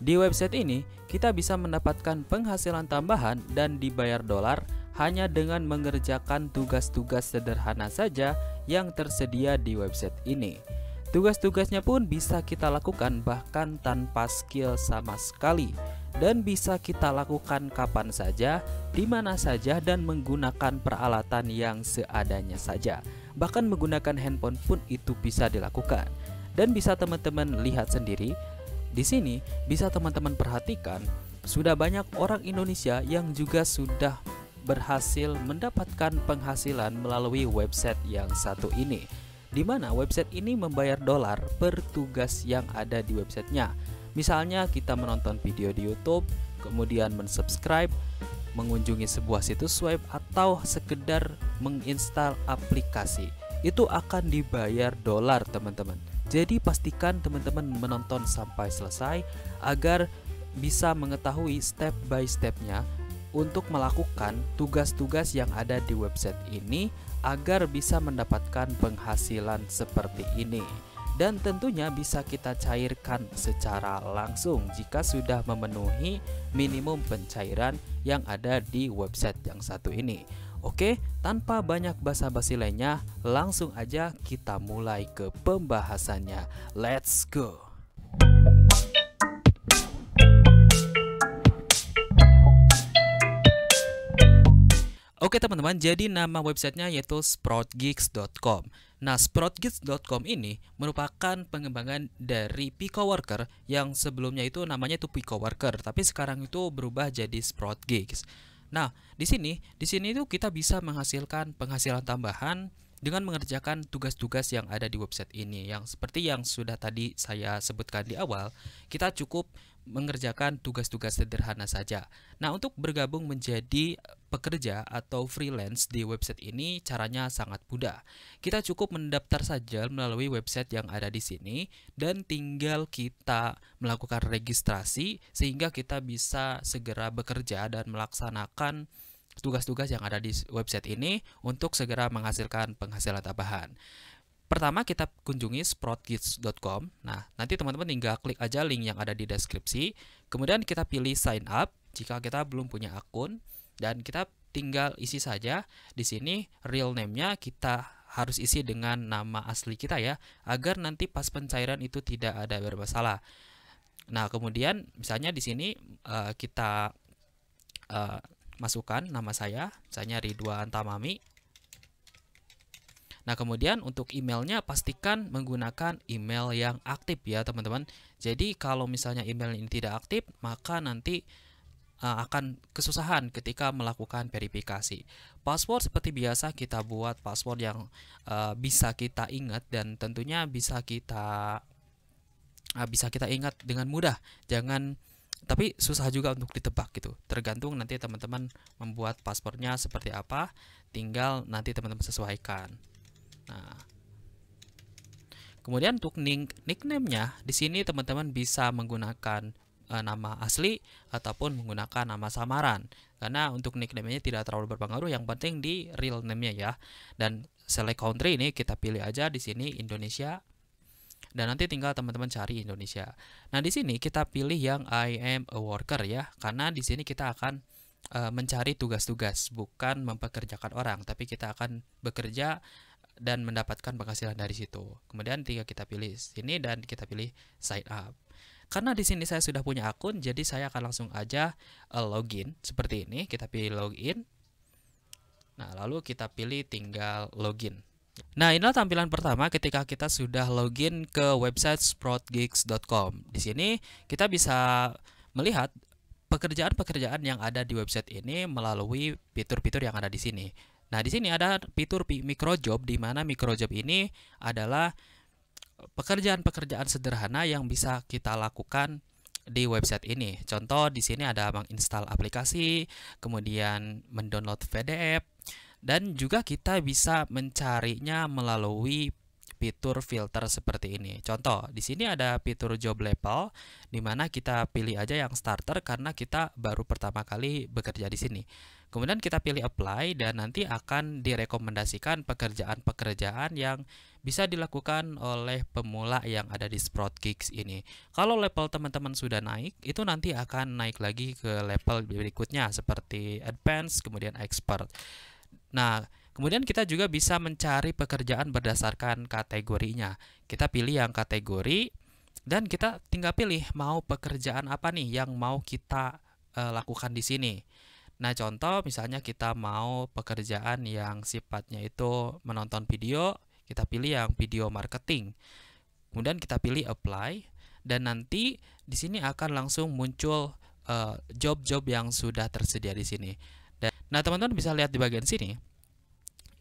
Di website ini, kita bisa mendapatkan penghasilan tambahan dan dibayar dolar hanya dengan mengerjakan tugas-tugas sederhana saja yang tersedia di website ini. Tugas-tugasnya pun bisa kita lakukan bahkan tanpa skill sama sekali, dan bisa kita lakukan kapan saja, di mana saja, dan menggunakan peralatan yang seadanya saja. Bahkan menggunakan handphone pun itu bisa dilakukan. Dan bisa teman-teman lihat sendiri, di sini bisa teman-teman perhatikan, sudah banyak orang Indonesia yang juga sudah berhasil mendapatkan penghasilan melalui website yang satu ini, di mana website ini membayar dolar per tugas yang ada di websitenya. Misalnya kita menonton video di YouTube, kemudian mensubscribe, mengunjungi sebuah situs web, atau sekedar menginstal aplikasi, itu akan dibayar dolar teman-teman. Jadi pastikan teman-teman menonton sampai selesai agar bisa mengetahui step by stepnya untuk melakukan tugas-tugas yang ada di website ini agar bisa mendapatkan penghasilan seperti ini. Dan tentunya bisa kita cairkan secara langsung jika sudah memenuhi minimum pencairan yang ada di website yang satu ini. Oke, tanpa banyak basa-basi lainnya, langsung aja kita mulai ke pembahasannya. Let's go! Oke teman-teman, jadi nama websitenya yaitu sproutgigs.com. Nah, sproutgigs.com ini merupakan pengembangan dari Pico Worker yang sebelumnya itu namanya itu Pico Worker, tapi sekarang itu berubah jadi Sproutgigs. Nah, di sini itu kita bisa menghasilkan penghasilan tambahan dengan mengerjakan tugas-tugas yang ada di website ini. Yang seperti yang sudah tadi saya sebutkan di awal, kita cukup mengerjakan tugas-tugas sederhana saja. Nah, untuk bergabung menjadi pekerja atau freelance di website ini caranya sangat mudah. Kita cukup mendaftar saja melalui website yang ada di sini dan tinggal kita melakukan registrasi sehingga kita bisa segera bekerja dan melaksanakan tugas-tugas yang ada di website ini untuk segera menghasilkan penghasilan tambahan. Pertama kita kunjungi sproutgigs.com. Nah, nanti teman-teman tinggal klik aja link yang ada di deskripsi. Kemudian kita pilih sign up jika kita belum punya akun, dan kita tinggal isi saja di sini real name-nya kita harus isi dengan nama asli kita ya, agar nanti pas pencairan itu tidak ada bermasalah. Nah, kemudian misalnya di sini kita masukkan nama saya, misalnya Ridwan Tamami. Nah, kemudian untuk emailnya pastikan menggunakan email yang aktif ya teman-teman. Jadi kalau misalnya email ini tidak aktif, maka nanti akan kesusahan ketika melakukan verifikasi. Password seperti biasa kita buat password yang bisa kita ingat dan tentunya bisa kita ingat dengan mudah. Tapi susah juga untuk ditebak gitu. Tergantung nanti teman-teman membuat passwordnya seperti apa, tinggal nanti teman-teman sesuaikan. Nah, kemudian untuk nickname-nya di sini teman-teman bisa menggunakan nama asli ataupun menggunakan nama samaran. Karena untuk nickname-nya tidak terlalu berpengaruh, yang penting di real name-nya ya. Dan select country ini kita pilih aja di sini Indonesia. Dan nanti tinggal teman-teman cari Indonesia. Nah, di sini kita pilih yang I am a worker ya, karena di sini kita akan mencari tugas-tugas, bukan mempekerjakan orang, tapi kita akan bekerja dan mendapatkan penghasilan dari situ. Kemudian tinggal kita pilih sini dan kita pilih sign up. Karena di sini saya sudah punya akun, jadi saya akan langsung aja login seperti ini. Kita pilih login. Nah, lalu kita pilih tinggal login. Nah, inilah tampilan pertama ketika kita sudah login ke website sproutgigs.com. Di sini kita bisa melihat pekerjaan-pekerjaan yang ada di website ini melalui fitur-fitur yang ada di sini. Nah, di sini ada fitur microjob, di mana microjob ini adalah pekerjaan-pekerjaan sederhana yang bisa kita lakukan di website ini. Contoh di sini ada menginstal aplikasi, kemudian mendownload PDF, dan juga kita bisa mencarinya melalui fitur filter seperti ini. Contoh, di sini ada fitur job label, di mana kita pilih aja yang starter karena kita baru pertama kali bekerja di sini. Kemudian kita pilih apply dan nanti akan direkomendasikan pekerjaan-pekerjaan yang bisa dilakukan oleh pemula yang ada di Sprout Gigs ini. Kalau level teman-teman sudah naik, itu nanti akan naik lagi ke level berikutnya seperti advance, kemudian expert. Nah, kemudian kita juga bisa mencari pekerjaan berdasarkan kategorinya. Kita pilih yang kategori dan kita tinggal pilih mau pekerjaan apa nih yang mau kita lakukan di sini. Nah, contoh misalnya kita mau pekerjaan yang sifatnya itu menonton video, kita pilih yang video marketing. Kemudian kita pilih apply dan nanti di sini akan langsung muncul job-job yang sudah tersedia di sini. Nah, teman-teman bisa lihat di bagian sini.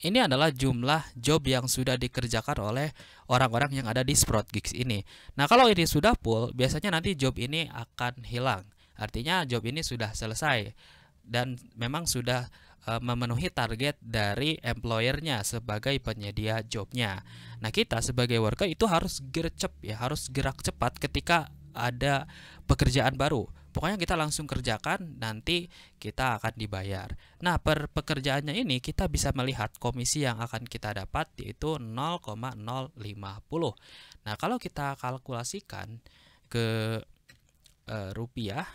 Ini adalah jumlah job yang sudah dikerjakan oleh orang-orang yang ada di Sprout Gigs ini. Nah, kalau ini sudah full, biasanya nanti job ini akan hilang. Artinya job ini sudah selesai dan memang sudah memenuhi target dari employer-nya sebagai penyedia jobnya. Nah, kita sebagai worker itu harus gercep ya, harus gerak cepat ketika ada pekerjaan baru. Pokoknya kita langsung kerjakan, nanti kita akan dibayar. Nah, per pekerjaannya ini kita bisa melihat komisi yang akan kita dapat yaitu 0,050. Nah, kalau kita kalkulasikan ke rupiah,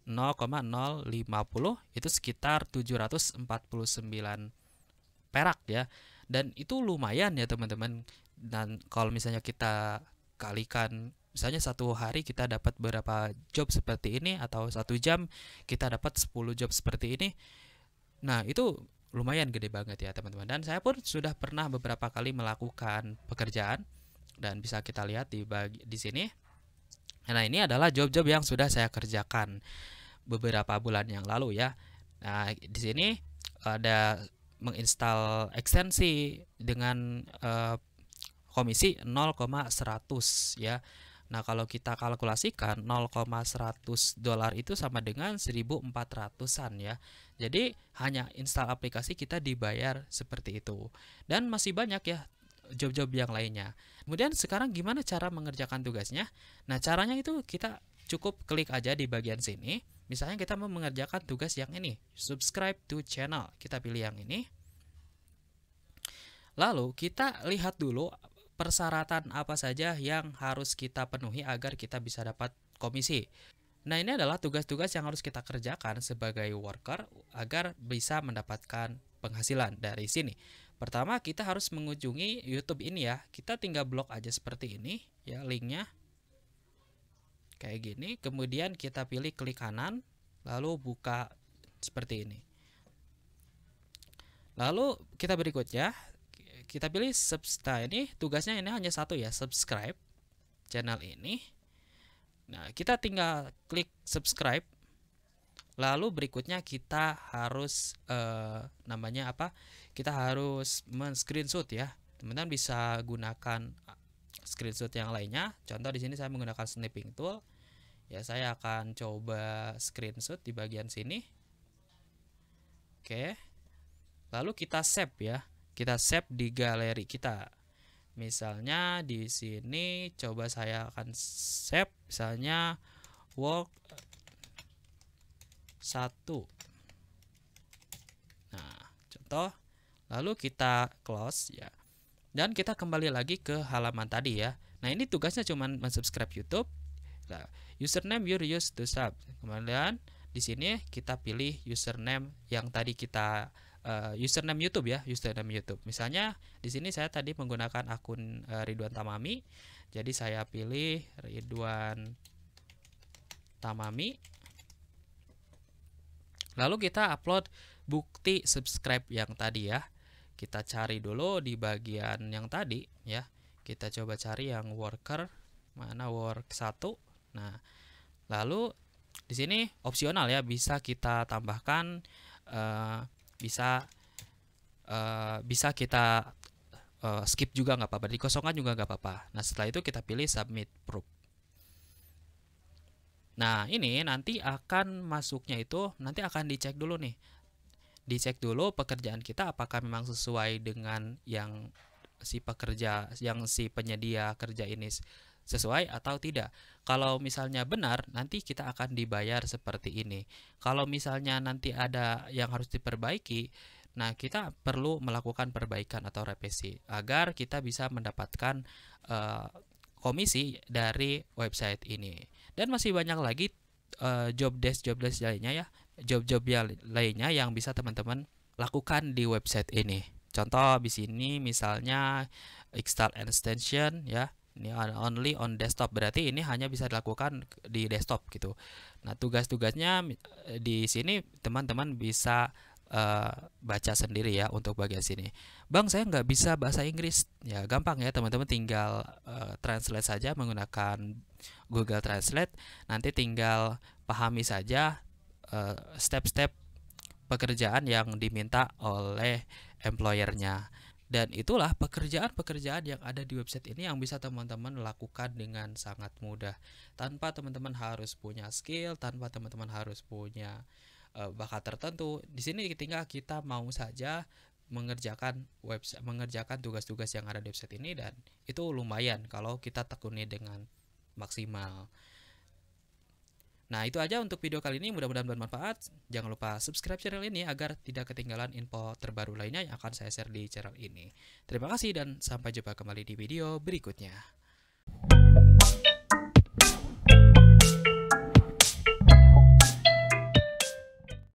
0,050 itu sekitar 749 perak ya. Dan itu lumayan ya teman-teman. Dan kalau misalnya kita kalikan, misalnya satu hari kita dapat berapa job seperti ini, atau 1 jam kita dapat 10 job seperti ini. Nah, itu lumayan gede banget ya teman-teman. Dan saya pun sudah pernah beberapa kali melakukan pekerjaan dan bisa kita lihat di sini. Nah, ini adalah job-job yang sudah saya kerjakan beberapa bulan yang lalu ya. Nah, di sini ada menginstal ekstensi dengan komisi 0,100 ya. Nah, kalau kita kalkulasikan 0,100 dolar itu sama dengan 1.400-an ya. Jadi hanya install aplikasi kita dibayar seperti itu. Dan masih banyak ya job-job yang lainnya. Kemudian sekarang gimana cara mengerjakan tugasnya? Nah, caranya itu kita cukup klik aja di bagian sini. Misalnya kita mau mengerjakan tugas yang ini, subscribe to channel. Kita pilih yang ini. Lalu kita lihat dulu persyaratan apa saja yang harus kita penuhi agar kita bisa dapat komisi. Nah, ini adalah tugas-tugas yang harus kita kerjakan sebagai worker agar bisa mendapatkan penghasilan dari sini. Pertama, kita harus mengunjungi YouTube ini ya. Kita tinggal blok aja seperti ini ya, linknya kayak gini. Kemudian kita pilih klik kanan, lalu buka seperti ini. Lalu kita berikutnya kita pilih subscribe. Ini tugasnya ini hanya satu ya, subscribe channel ini. Nah, kita tinggal klik subscribe. Lalu berikutnya kita harus namanya apa? Kita harus men-screenshot ya. Teman-teman bisa gunakan screenshot yang lainnya. Contoh di sini saya menggunakan snipping tool. Ya, saya akan coba screenshot di bagian sini. Oke. Lalu kita save ya. Kita save di galeri kita. Misalnya di sini coba saya akan save misalnya work 1. Nah, contoh. Lalu kita close ya. Dan kita kembali lagi ke halaman tadi ya. Nah, ini tugasnya cuma mensubscribe YouTube. Nah, username you use to sub. Kemudian di sini kita pilih username yang tadi kita username YouTube ya, username YouTube. Misalnya di sini saya tadi menggunakan akun Ridwan Tamami. Jadi saya pilih Ridwan Tamami. Lalu kita upload bukti subscribe yang tadi ya. Kita cari dulu di bagian yang tadi ya. Kita coba cari yang worker, mana work 1. Nah, lalu di sini opsional ya, bisa kita tambahkan, bisa kita skip juga nggak apa-apa, dikosongkan juga nggak apa-apa. Nah, setelah itu kita pilih submit proof. Nah, ini nanti akan masuknya itu nanti akan dicek dulu nih. Dicek dulu pekerjaan kita apakah memang sesuai dengan yang si pekerja yang si penyedia kerja ini sesuai atau tidak. Kalau misalnya benar, nanti kita akan dibayar seperti ini. Kalau misalnya nanti ada yang harus diperbaiki, nah kita perlu melakukan perbaikan atau revisi agar kita bisa mendapatkan komisi dari website ini. Dan masih banyak lagi job desk lainnya ya, job lainnya yang bisa teman-teman lakukan di website ini. Contoh di sini misalnya install extension ya. Ini only on desktop, berarti ini hanya bisa dilakukan di desktop gitu. Nah, tugas-tugasnya di sini teman-teman bisa baca sendiri ya untuk bagian sini. Bang, saya nggak bisa bahasa Inggris. Ya, gampang ya teman-teman, tinggal translate saja menggunakan Google Translate. Nanti tinggal pahami saja step-step pekerjaan yang diminta oleh employernya. Dan itulah pekerjaan-pekerjaan yang ada di website ini yang bisa teman-teman lakukan dengan sangat mudah. Tanpa teman-teman harus punya skill, tanpa teman-teman harus punya bakat tertentu. Di sini tinggal kita mau saja mengerjakan tugas-tugas yang ada di website ini, dan itu lumayan kalau kita tekuni dengan maksimal. Nah, itu aja untuk video kali ini, mudah-mudahan bermanfaat. Jangan lupa subscribe channel ini agar tidak ketinggalan info terbaru lainnya yang akan saya share di channel ini. Terima kasih dan sampai jumpa kembali di video berikutnya.